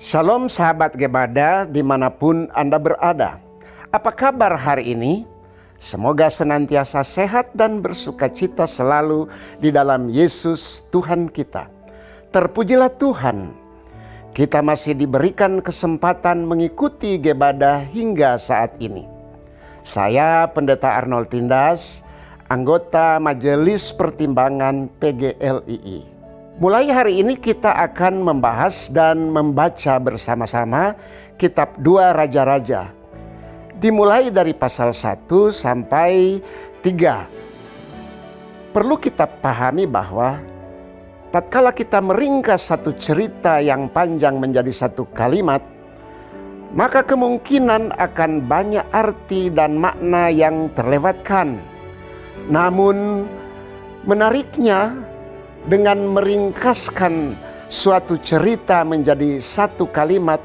Shalom sahabat Gebada dimanapun Anda berada. Apa kabar hari ini? Semoga senantiasa sehat dan bersukacita selalu di dalam Yesus Tuhan kita. Terpujilah Tuhan, kita masih diberikan kesempatan mengikuti Gebada hingga saat ini. Saya Pendeta Arnold Tindas, anggota Majelis Pertimbangan PGLII. Mulai hari ini kita akan membahas dan membaca bersama-sama kitab 2 Raja-Raja. Dimulai dari pasal 1 sampai 3. Perlu kita pahami bahwa tatkala kita meringkas satu cerita yang panjang menjadi satu kalimat, maka kemungkinan akan banyak arti dan makna yang terlewatkan. Namun menariknya, dengan meringkaskan suatu cerita menjadi satu kalimat,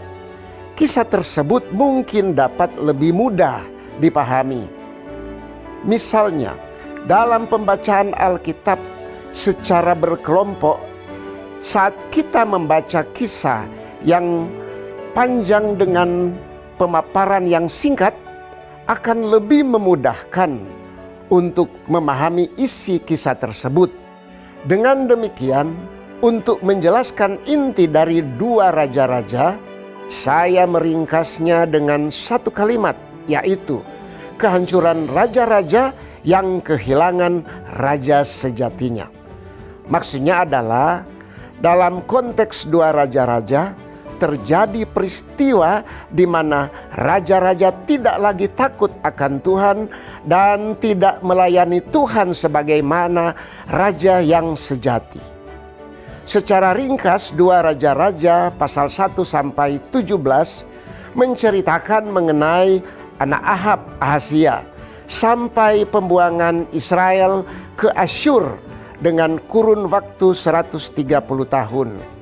kisah tersebut mungkin dapat lebih mudah dipahami. Misalnya, dalam pembacaan Alkitab secara berkelompok, saat kita membaca kisah yang panjang dengan pemaparan yang singkat, akan lebih memudahkan untuk memahami isi kisah tersebut. Dengan demikian, untuk menjelaskan inti dari 2 Raja-Raja, saya meringkasnya dengan satu kalimat, yaitu kehancuran raja-raja yang kehilangan raja sejatinya. Maksudnya adalah dalam konteks 2 Raja-Raja terjadi peristiwa di mana raja-raja tidak lagi takut akan Tuhan dan tidak melayani Tuhan sebagaimana raja yang sejati. Secara ringkas 2 Raja-Raja pasal 1 sampai 17 menceritakan mengenai anak Ahab, Ahazia, sampai pembuangan Israel ke Asyur dengan kurun waktu 130 tahun.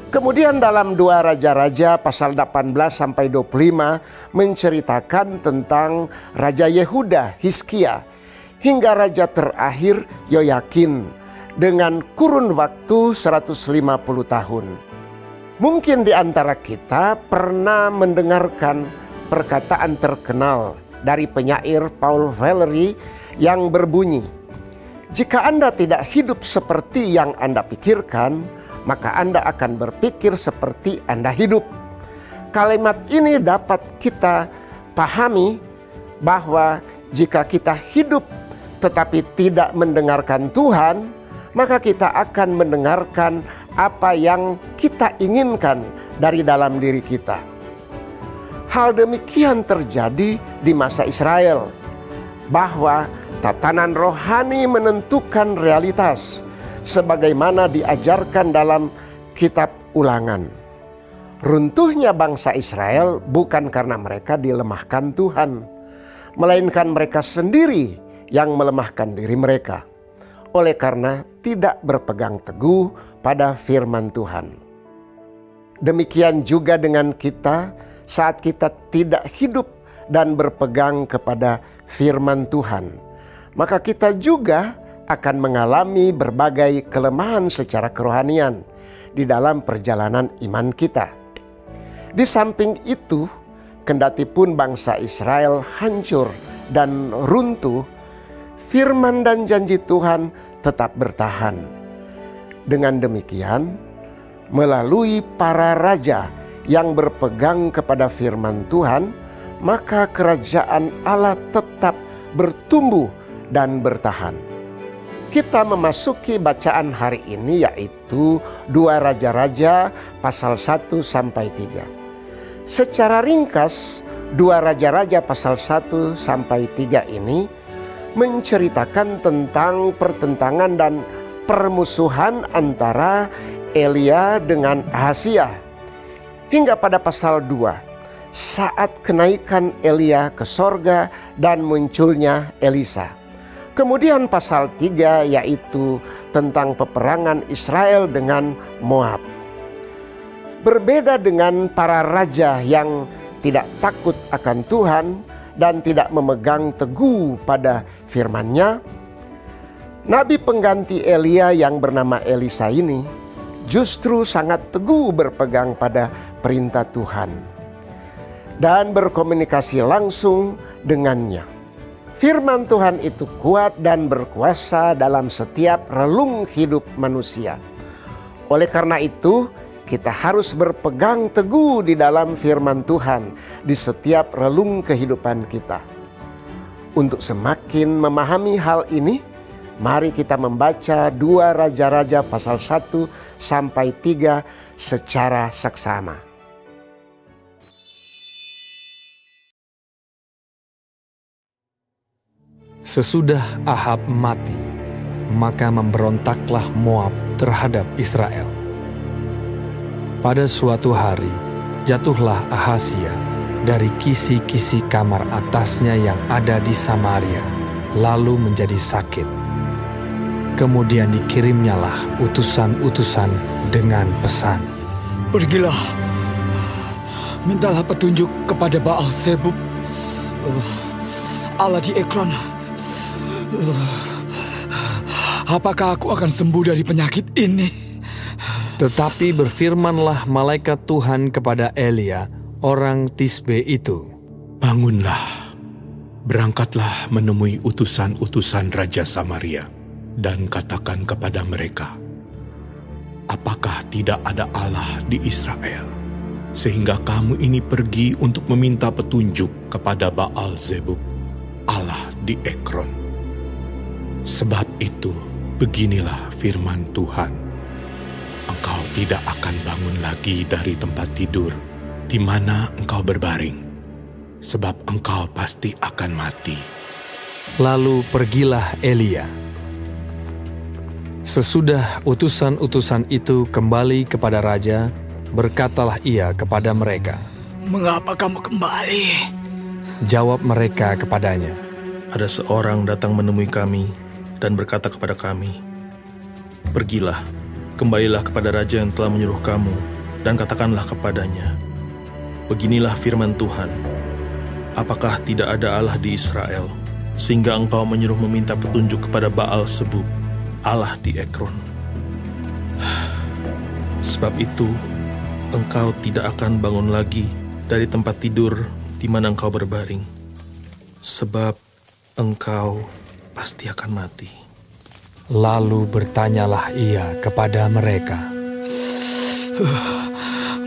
Kemudian dalam 2 Raja-Raja pasal 18 sampai 25 menceritakan tentang Raja Yehuda, Hizkia, hingga raja terakhir Yoyakin dengan kurun waktu 150 tahun. Mungkin di antara kita pernah mendengarkan perkataan terkenal dari penyair Paul Valery yang berbunyi, "Jika Anda tidak hidup seperti yang Anda pikirkan, maka Anda akan berpikir seperti Anda hidup." Kalimat ini dapat kita pahami bahwa jika kita hidup tetapi tidak mendengarkan Tuhan, maka kita akan mendengarkan apa yang kita inginkan dari dalam diri kita. Hal demikian terjadi di masa Israel, bahwa tatanan rohani menentukan realitas, sebagaimana diajarkan dalam kitab Ulangan. Runtuhnya bangsa Israel bukan karena mereka dilemahkan Tuhan, melainkan mereka sendiri yang melemahkan diri mereka, oleh karena tidak berpegang teguh pada firman Tuhan. Demikian juga dengan kita saat kita tidak hidup dan berpegang kepada firman Tuhan, maka kita juga akan mengalami berbagai kelemahan secara kerohanian di dalam perjalanan iman kita. Di samping itu, kendatipun bangsa Israel hancur dan runtuh, firman dan janji Tuhan tetap bertahan. Dengan demikian, melalui para raja yang berpegang kepada firman Tuhan, maka kerajaan Allah tetap bertumbuh dan bertahan. Kita memasuki bacaan hari ini, yaitu 2 Raja-Raja pasal 1 sampai 3. Secara ringkas, 2 Raja-Raja pasal 1 sampai 3 ini menceritakan tentang pertentangan dan permusuhan antara Elia dengan Ahazia. Hingga pada pasal 2, saat kenaikan Elia ke sorga dan munculnya Elisa. Kemudian pasal 3 yaitu tentang peperangan Israel dengan Moab. Berbeda dengan para raja yang tidak takut akan Tuhan dan tidak memegang teguh pada firman-Nya, nabi pengganti Elia yang bernama Elisa ini justru sangat teguh berpegang pada perintah Tuhan dan berkomunikasi langsung dengannya. Firman Tuhan itu kuat dan berkuasa dalam setiap relung hidup manusia. Oleh karena itu, kita harus berpegang teguh di dalam firman Tuhan di setiap relung kehidupan kita. Untuk semakin memahami hal ini, mari kita membaca 2 Raja-Raja pasal 1 sampai 3 secara seksama. Sesudah Ahab mati, maka memberontaklah Moab terhadap Israel. Pada suatu hari, jatuhlah Ahazia dari kisi-kisi kamar atasnya yang ada di Samaria, lalu menjadi sakit. Kemudian dikirimnyalah utusan-utusan dengan pesan, "Pergilah, mintalah petunjuk kepada Baal Zebub, Allah di Ekron. Apakah aku akan sembuh dari penyakit ini?" Tetapi berfirmanlah malaikat Tuhan kepada Elia, orang Tisbe itu, "Bangunlah, berangkatlah menemui utusan-utusan Raja Samaria, dan katakan kepada mereka, apakah tidak ada Allah di Israel, sehingga kamu ini pergi untuk meminta petunjuk kepada Baal Zebub, Allah di Ekron. Sebab itu, beginilah firman Tuhan, engkau tidak akan bangun lagi dari tempat tidur di mana engkau berbaring, sebab engkau pasti akan mati." Lalu pergilah Elia. Sesudah utusan-utusan itu kembali kepada raja, berkatalah ia kepada mereka, "Mengapa kamu kembali?" Jawab mereka kepadanya, "Ada seorang datang menemui kami dan berkata kepada kami, 'Pergilah, kembalilah kepada raja yang telah menyuruh kamu, dan katakanlah kepadanya, beginilah firman Tuhan, apakah tidak ada Allah di Israel, sehingga engkau menyuruh meminta petunjuk kepada Baal Zebub, Allah di Ekron. Sebab itu, engkau tidak akan bangun lagi dari tempat tidur di mana engkau berbaring, sebab engkau pasti akan mati.'" Lalu bertanyalah ia kepada mereka,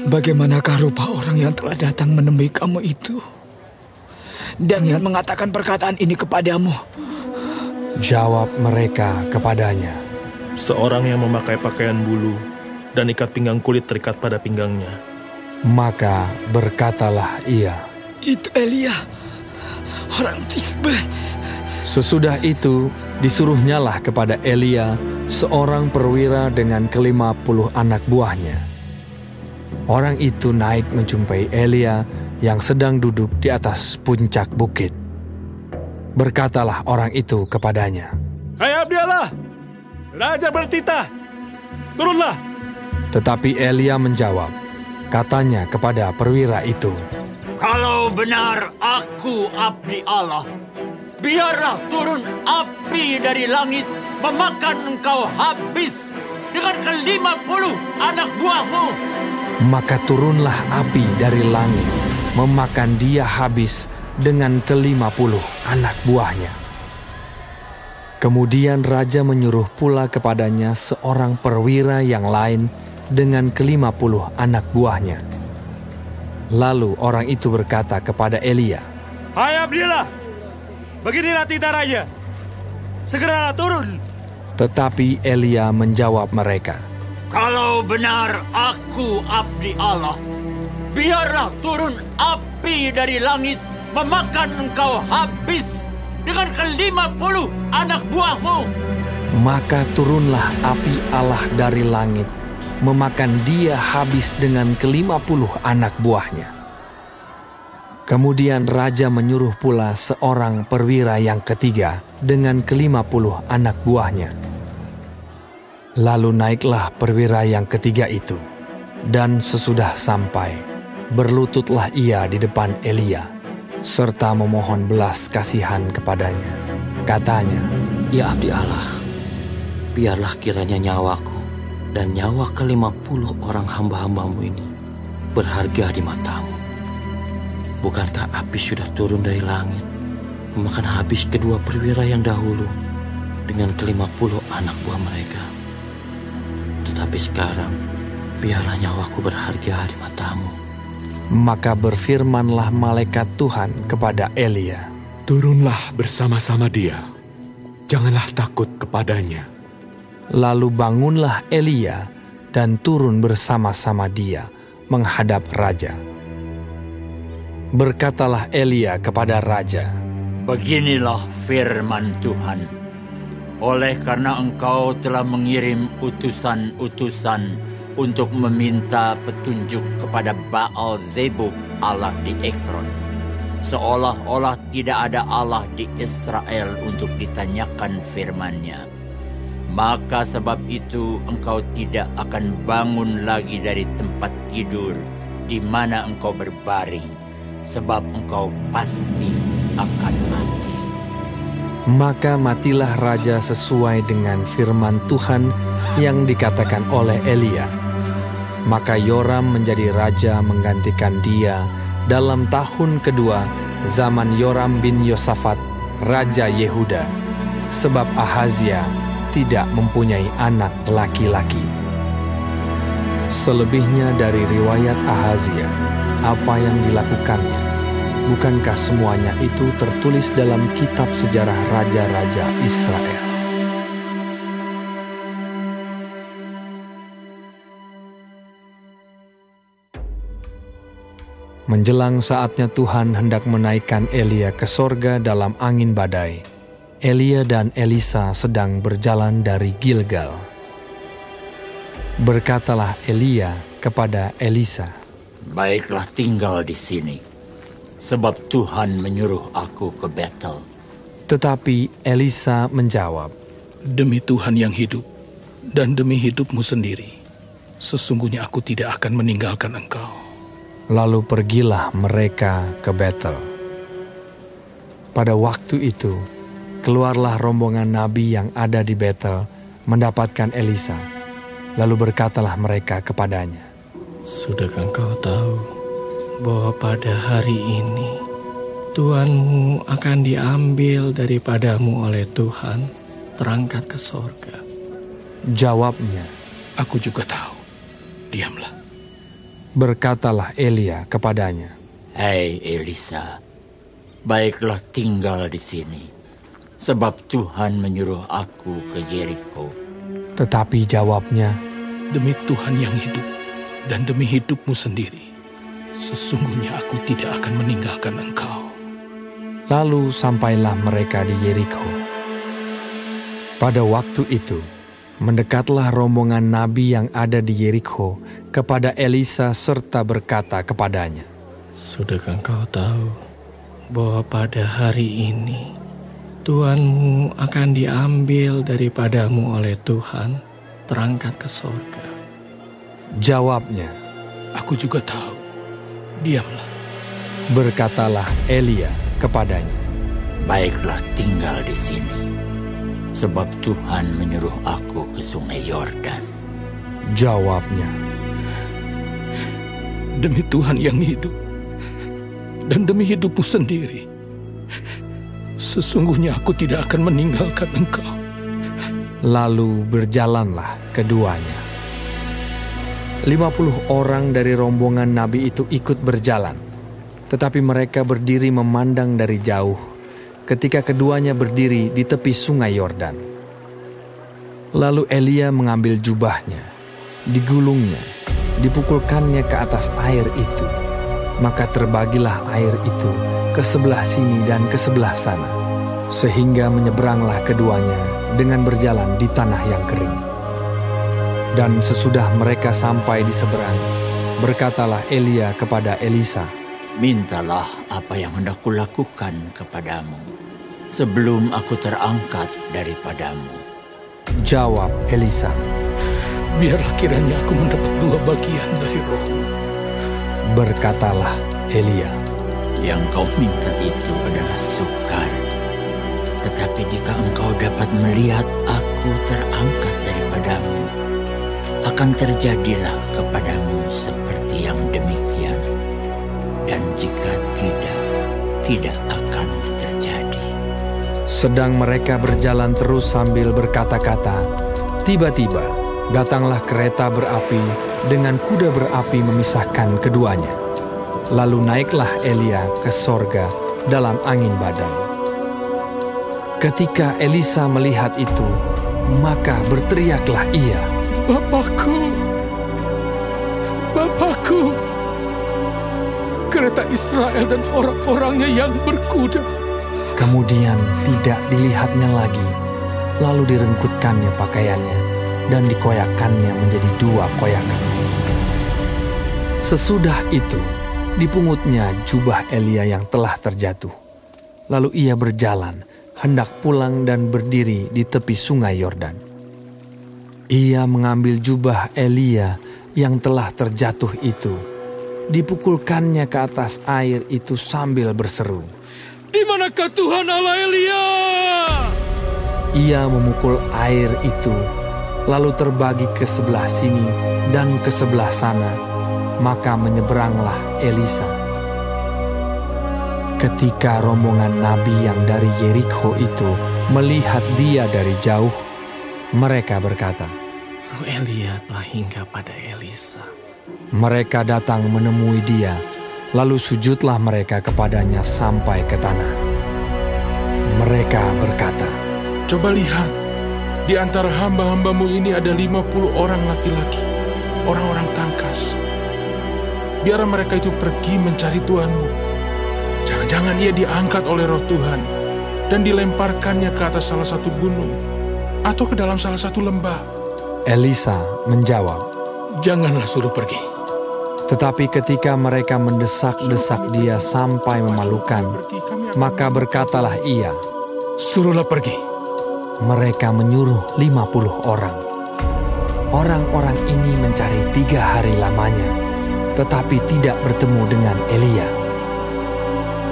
"Bagaimanakah rupa orang yang telah datang menemui kamu itu, dan yang mengatakan perkataan ini kepadamu?" Jawab mereka kepadanya, "Seorang yang memakai pakaian bulu dan ikat pinggang kulit terikat pada pinggangnya." Maka berkatalah ia, "Itu Elia, orang Tisbe." Sesudah itu disuruhnyalah kepada Elia seorang perwira dengan 50 anak buahnya. Orang itu naik menjumpai Elia yang sedang duduk di atas puncak bukit. Berkatalah orang itu kepadanya, "Hai Abdiallah, Raja bertitah, turunlah." Tetapi Elia menjawab, katanya kepada perwira itu, "Kalau benar aku abdi Allah, biarlah turun api dari langit memakan engkau habis dengan ke-50 anak buahmu." Maka turunlah api dari langit memakan dia habis dengan ke-50 anak buahnya. Kemudian raja menyuruh pula kepadanya seorang perwira yang lain dengan ke-50 anak buahnya. Lalu orang itu berkata kepada Elia, "Hai Abdiallah, beginilah titah raja, segeralah turun." Tetapi Elia menjawab mereka, "Kalau benar aku abdi Allah, biarlah turun api dari langit memakan engkau habis dengan ke-50 anak buahmu." Maka turunlah api Allah dari langit memakan dia habis dengan ke-50 anak buahnya. Kemudian raja menyuruh pula seorang perwira yang ketiga dengan ke-50 anak buahnya. Lalu naiklah perwira yang ketiga itu, dan sesudah sampai, berlututlah ia di depan Elia, serta memohon belas kasihan kepadanya. Katanya, "Ya abdi Allah, biarlah kiranya nyawaku dan nyawa ke-50 orang hamba-hambamu ini berharga di matamu. Bukankah api sudah turun dari langit, memakan habis kedua perwira yang dahulu dengan ke-50 anak buah mereka? Tetapi sekarang, biarlah nyawaku berharga di matamu. Maka berfirmanlah malaikat Tuhan kepada Elia, turunlah bersama-sama dia. Janganlah takut kepadanya. Lalu bangunlah Elia dan turun bersama-sama dia menghadap raja. Berkatalah Elia kepada raja, beginilah firman Tuhan. Oleh karena engkau telah mengirim utusan-utusan untuk meminta petunjuk kepada Baal Zebub Allah di Ekron, seolah-olah tidak ada Allah di Israel untuk ditanyakan firman-Nya, maka sebab itu engkau tidak akan bangun lagi dari tempat tidur di mana engkau berbaring, sebab engkau pasti akan mati. Maka matilah raja sesuai dengan firman Tuhan yang dikatakan oleh Elia. Maka Yoram menjadi raja menggantikan dia dalam tahun kedua zaman Yoram bin Yosafat, raja Yehuda, sebab Ahazia tidak mempunyai anak laki-laki. Selebihnya dari riwayat Ahazia, apa yang dilakukannya, bukankah semuanya itu tertulis dalam kitab sejarah raja-raja Israel? Menjelang saatnya Tuhan hendak menaikkan Elia ke sorga dalam angin badai, Elia dan Elisa sedang berjalan dari Gilgal. Berkatalah Elia kepada Elisa, baiklah tinggal di sini, sebab Tuhan menyuruh aku ke Betel. Tetapi Elisa menjawab, demi Tuhan yang hidup dan demi hidupmu sendiri, sesungguhnya aku tidak akan meninggalkan engkau. Lalu pergilah mereka ke Betel. Pada waktu itu, keluarlah rombongan nabi yang ada di Betel mendapatkan Elisa. Lalu berkatalah mereka kepadanya, sudahkah engkau tahu bahwa pada hari ini Tuhanmu akan diambil daripadamu oleh Tuhan, terangkat ke sorga? Jawabnya, aku juga tahu, diamlah. Berkatalah Elia kepadanya, hei Elisa, baiklah tinggal di sini, sebab Tuhan menyuruh aku ke Yeriko. Tetapi jawabnya, demi Tuhan yang hidup dan demi hidupmu sendiri, sesungguhnya aku tidak akan meninggalkan engkau. Lalu sampailah mereka di Yeriko. Pada waktu itu, mendekatlah rombongan nabi yang ada di Yeriko kepada Elisa serta berkata kepadanya, sudahkah engkau tahu bahwa pada hari ini Tuhanmu akan diambil daripadamu oleh Tuhan, terangkat ke sorga? Jawabnya, aku juga tahu, diamlah. Berkatalah Elia kepadanya, baiklah tinggal di sini, sebab Tuhan menyuruh aku ke sungai Yordan. Jawabnya, demi Tuhan yang hidup dan demi hidupmu sendiri, sesungguhnya aku tidak akan meninggalkan engkau. Lalu berjalanlah keduanya. 50 orang dari rombongan nabi itu ikut berjalan, tetapi mereka berdiri memandang dari jauh ketika keduanya berdiri di tepi sungai Yordan. Lalu Elia mengambil jubahnya, digulungnya, dipukulkannya ke atas air itu. Maka terbagilah air itu ke sebelah sini dan ke sebelah sana, sehingga menyeberanglah keduanya dengan berjalan di tanah yang kering. Dan sesudah mereka sampai di seberang, berkatalah Elia kepada Elisa, mintalah apa yang hendak kulakukan kepadamu sebelum aku terangkat daripadamu. Jawab Elisa, biarlah kiranya aku mendapat 2 bagian dari rohmu. Berkatalah Elia, yang kau minta itu adalah sukar. Tetapi jika engkau dapat melihat aku terangkat daripadamu, akan terjadilah kepadamu seperti yang demikian. Dan jika tidak akan terjadi. Sedang mereka berjalan terus sambil berkata-kata, tiba-tiba datanglah kereta berapi dengan kuda berapi memisahkan keduanya. Lalu naiklah Elia ke sorga dalam angin badai. Ketika Elisa melihat itu, maka berteriaklah ia, Bapakku! Bapakku! Kereta Israel dan orang-orangnya yang berkuda. Kemudian tidak dilihatnya lagi, lalu direngkutkannya pakaiannya dan dikoyakannya menjadi 2 koyakan. Sesudah itu, dipungutnya jubah Elia yang telah terjatuh. Lalu ia berjalan, hendak pulang dan berdiri di tepi sungai Yordan. Ia mengambil jubah Elia yang telah terjatuh itu, dipukulkannya ke atas air itu sambil berseru, Di manakah Tuhan Allah Elia? Ia memukul air itu, lalu terbagi ke sebelah sini dan ke sebelah sana, maka menyeberanglah Elisa. Ketika rombongan nabi yang dari Yerikho itu melihat dia dari jauh, mereka berkata, Roh Elia telah hingga pada Elisa. Mereka datang menemui dia, lalu sujudlah mereka kepadanya sampai ke tanah. Mereka berkata, Coba lihat, di antara hamba-hambamu ini ada 50 orang laki-laki, orang-orang tangkas. Biar mereka itu pergi mencari Tuhanmu. Jangan-jangan ia diangkat oleh roh Tuhan dan dilemparkannya ke atas salah satu gunung atau ke dalam salah satu lembah. Elisa menjawab, Janganlah suruh pergi. tetapi ketika mereka mendesak-desak dia sampai memalukan, maka berkatalah ia, Suruhlah pergi. mereka menyuruh 50 orang. Orang-orang ini mencari 3 hari lamanya, tetapi tidak bertemu dengan Elia.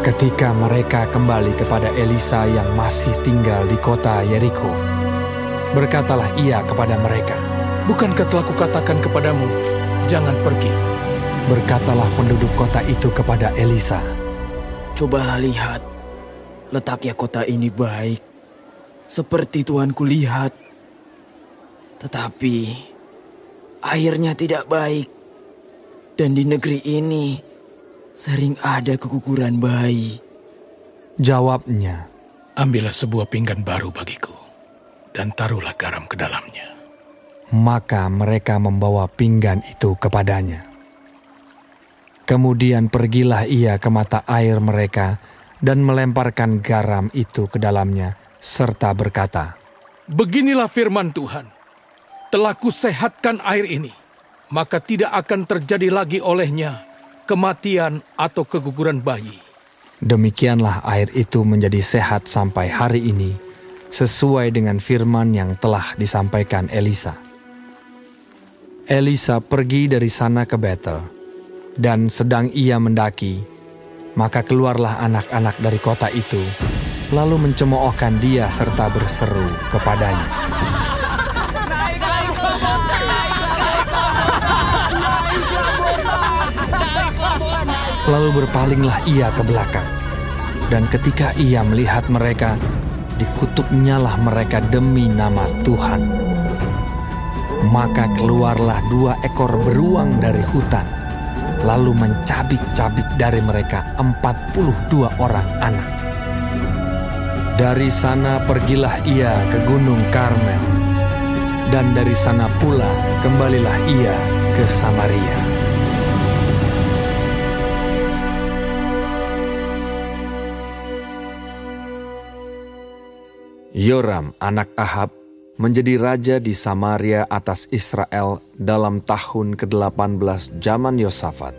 Ketika mereka kembali kepada Elisa yang masih tinggal di kota Yerikho, berkatalah ia kepada mereka, Bukankah telah kukatakan kepadamu, jangan pergi? berkatalah penduduk kota itu kepada Elisa, Cobalah lihat, letaknya kota ini baik, seperti Tuanku lihat. Tetapi airnya tidak baik, dan di negeri ini sering ada keguguran bayi. Jawabnya, Ambillah sebuah pinggan baru bagiku, dan taruhlah garam ke dalamnya. maka mereka membawa pinggan itu kepadanya. Kemudian pergilah ia ke mata air mereka dan melemparkan garam itu ke dalamnya, serta berkata, Beginilah firman Tuhan, telah kusehatkan air ini, maka tidak akan terjadi lagi olehnya kematian atau keguguran bayi. Demikianlah air itu menjadi sehat sampai hari ini, sesuai dengan firman yang telah disampaikan Elisa. Elisa pergi dari sana ke Betel, dan sedang ia mendaki, maka keluarlah anak-anak dari kota itu, lalu mencemoohkan dia serta berseru kepadanya. Lalu berpalinglah ia ke belakang, dan ketika ia melihat mereka, dikutuknyalah mereka demi nama Tuhan. Maka keluarlah 2 ekor beruang dari hutan, lalu mencabik-cabik dari mereka 42 orang anak. Dari sana pergilah ia ke Gunung Karmel, dan dari sana pula kembalilah ia ke Samaria. Yoram anak Ahab menjadi raja di Samaria atas Israel dalam tahun ke-18 zaman Yosafat,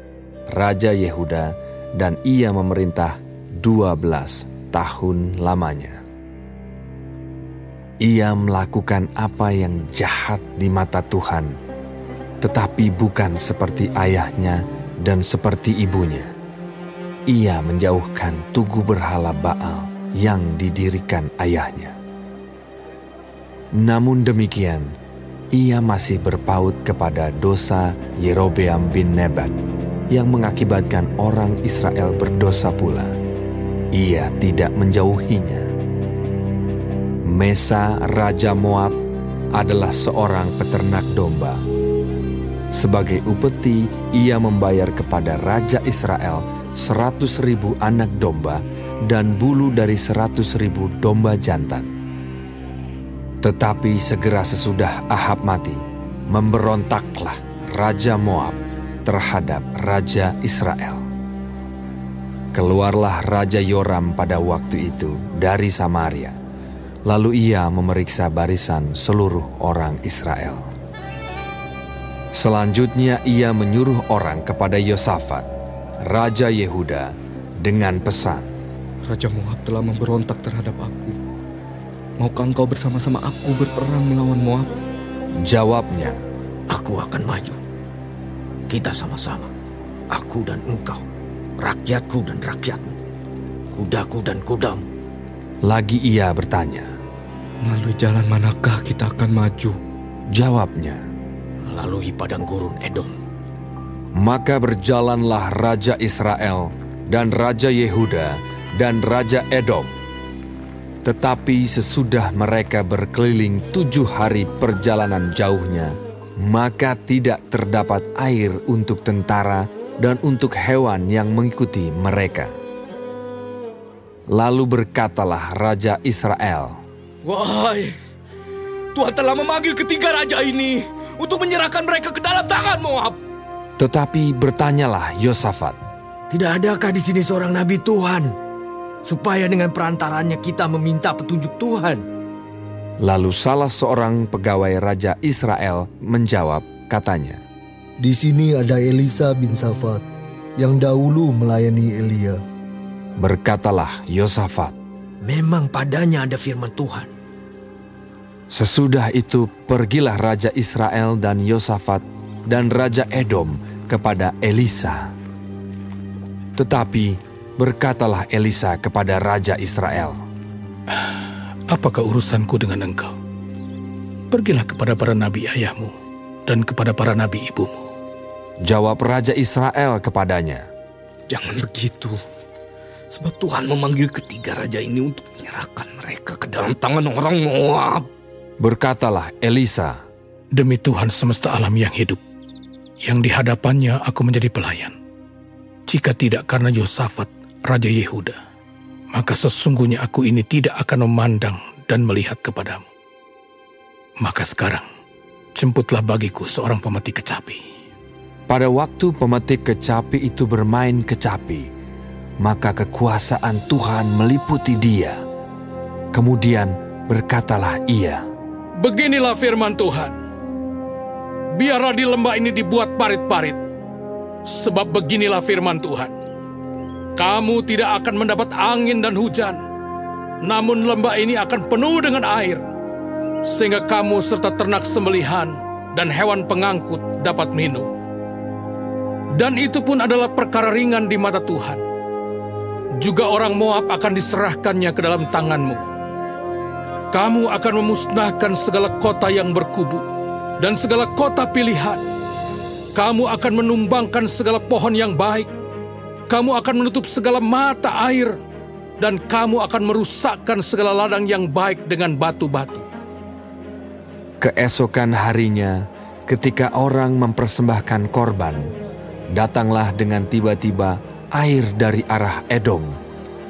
raja Yehuda, dan ia memerintah 12 tahun lamanya. Ia melakukan apa yang jahat di mata Tuhan, tetapi bukan seperti ayahnya dan seperti ibunya. Ia menjauhkan tugu berhala Baal yang didirikan ayahnya. Namun demikian, ia masih berpaut kepada dosa Yerobeam bin Nebat yang mengakibatkan orang Israel berdosa pula. Ia tidak menjauhinya. Mesa, raja Moab, adalah seorang peternak domba. Sebagai upeti, ia membayar kepada raja Israel 100.000 anak domba dan bulu dari 100.000 domba jantan. Tetapi segera sesudah Ahab mati, memberontaklah Raja Moab terhadap Raja Israel. Keluarlah Raja Yoram pada waktu itu dari Samaria. Lalu ia memeriksa barisan seluruh orang Israel. Selanjutnya ia menyuruh orang kepada Yosafat, Raja Yehuda, dengan pesan, Raja Moab telah memberontak terhadap aku. Maukah engkau bersama-sama aku berperang melawan Moab? Jawabnya, Aku akan maju. Kita sama-sama, aku dan engkau, rakyatku dan rakyatmu, kudaku dan kudamu. Lagi ia bertanya, Melalui jalan manakah kita akan maju? Jawabnya, Melalui padang gurun Edom. maka berjalanlah Raja Israel dan Raja Yehuda dan Raja Edom. Tetapi sesudah mereka berkeliling 7 hari perjalanan jauhnya, maka tidak terdapat air untuk tentara dan untuk hewan yang mengikuti mereka. Lalu berkatalah Raja Israel, Wahai, Tuhan telah memanggil ketiga raja ini untuk menyerahkan mereka ke dalam tangan Moab. Tetapi bertanyalah Yosafat, Tidak adakah di sini seorang nabi Tuhan, supaya dengan perantarannya kita meminta petunjuk Tuhan? Lalu salah seorang pegawai Raja Israel menjawab, katanya, Di sini ada Elisa bin Safat yang dahulu melayani Elia. Berkatalah Yosafat, Memang padanya ada firman Tuhan. sesudah itu pergilah Raja Israel dan Yosafat dan Raja Edom kepada Elisa. Tetapi berkatalah Elisa kepada Raja Israel, Apakah urusanku dengan engkau? Pergilah kepada para nabi ayahmu dan kepada para nabi ibumu. Jawab Raja Israel kepadanya, Jangan begitu, sebab Tuhan memanggil ketiga raja ini untuk menyerahkan mereka ke dalam tangan orang Moab. Berkatalah Elisa, Demi Tuhan semesta alam yang hidup, yang di hadapannya aku menjadi pelayan. Jika tidak karena Yosafat, Raja Yehuda, maka sesungguhnya aku ini tidak akan memandang dan melihat kepadamu. Maka sekarang, jemputlah bagiku seorang pemetik kecapi. pada waktu pemetik kecapi itu bermain kecapi, maka kekuasaan Tuhan meliputi dia. Kemudian berkatalah ia, Beginilah firman Tuhan. Biarlah di lembah ini dibuat parit-parit. Sebab beginilah firman Tuhan. Kamu tidak akan mendapat angin dan hujan. Namun lembah ini akan penuh dengan air. Sehingga kamu serta ternak sembelihan dan hewan pengangkut dapat minum. Dan itu pun adalah perkara ringan di mata Tuhan. Juga orang Moab akan diserahkannya ke dalam tanganmu. Kamu akan memusnahkan segala kota yang berkubu dan segala kota pilihan. Kamu akan menumbangkan segala pohon yang baik. Kamu akan menutup segala mata air. Dan kamu akan merusakkan segala ladang yang baik dengan batu-batu. keesokan harinya ketika orang mempersembahkan korban, datanglah dengan tiba-tiba air dari arah Edom,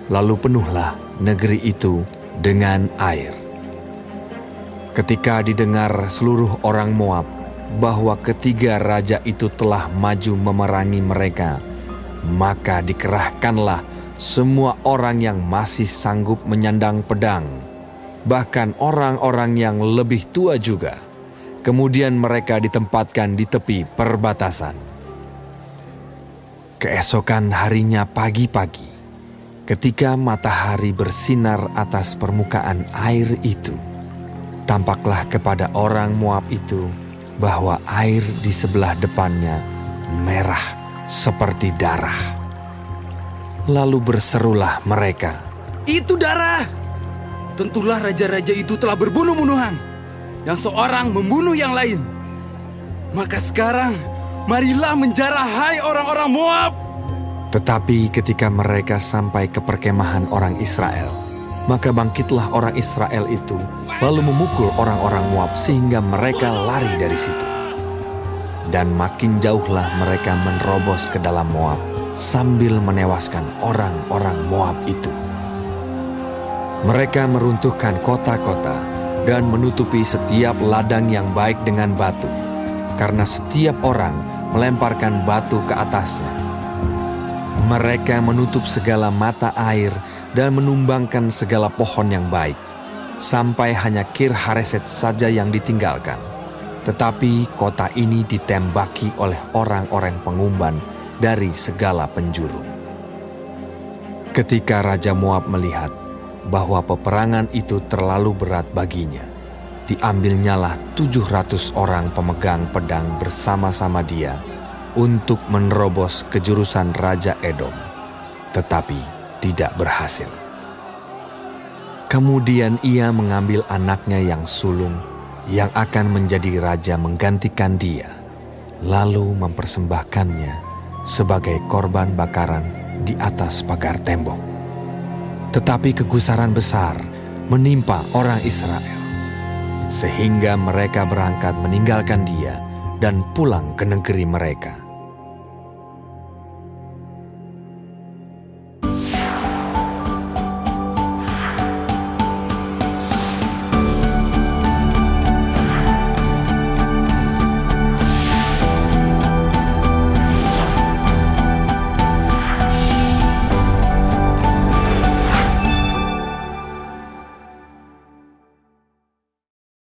lalu penuhlah negeri itu dengan air. Ketika didengar seluruh orang Moab bahwa ketiga raja itu telah maju memerangi mereka, maka dikerahkanlah semua orang yang masih sanggup menyandang pedang, bahkan orang-orang yang lebih tua juga. Kemudian mereka ditempatkan di tepi perbatasan. Keesokan harinya pagi-pagi, ketika matahari bersinar atas permukaan air itu, tampaklah kepada orang Moab itu bahwa air di sebelah depannya merah seperti darah. Lalu berserulah mereka, Itu darah! Tentulah raja-raja itu telah berbunuh-bunuhan. yang seorang membunuh yang lain. Maka sekarang, marilah menjarah hai orang-orang Moab. Tetapi ketika mereka sampai ke perkemahan orang Israel, maka bangkitlah orang Israel itu, lalu memukul orang-orang Moab sehingga mereka lari dari situ. Dan makin jauhlah mereka menerobos ke dalam Moab, sambil menewaskan orang-orang Moab itu. Mereka meruntuhkan kota-kota dan menutupi setiap ladang yang baik dengan batu, karena setiap orang melemparkan batu ke atasnya. Mereka menutup segala mata air dan menumbangkan segala pohon yang baik, sampai hanya Kir Hareset saja yang ditinggalkan. Tetapi kota ini ditembaki oleh orang-orang pengumban dari segala penjuru. Ketika Raja Moab melihat bahwa peperangan itu terlalu berat baginya, diambilnyalah 700 orang pemegang pedang bersama-sama dia untuk menerobos ke jurusan Raja Edom, tetapi tidak berhasil. Kemudian ia mengambil anaknya yang sulung, yang akan menjadi raja menggantikan dia, lalu mempersembahkannya sebagai korban bakaran di atas pagar tembok. Tetapi kegusaran besar menimpa orang Israel, sehingga mereka berangkat meninggalkan dia dan pulang ke negeri mereka.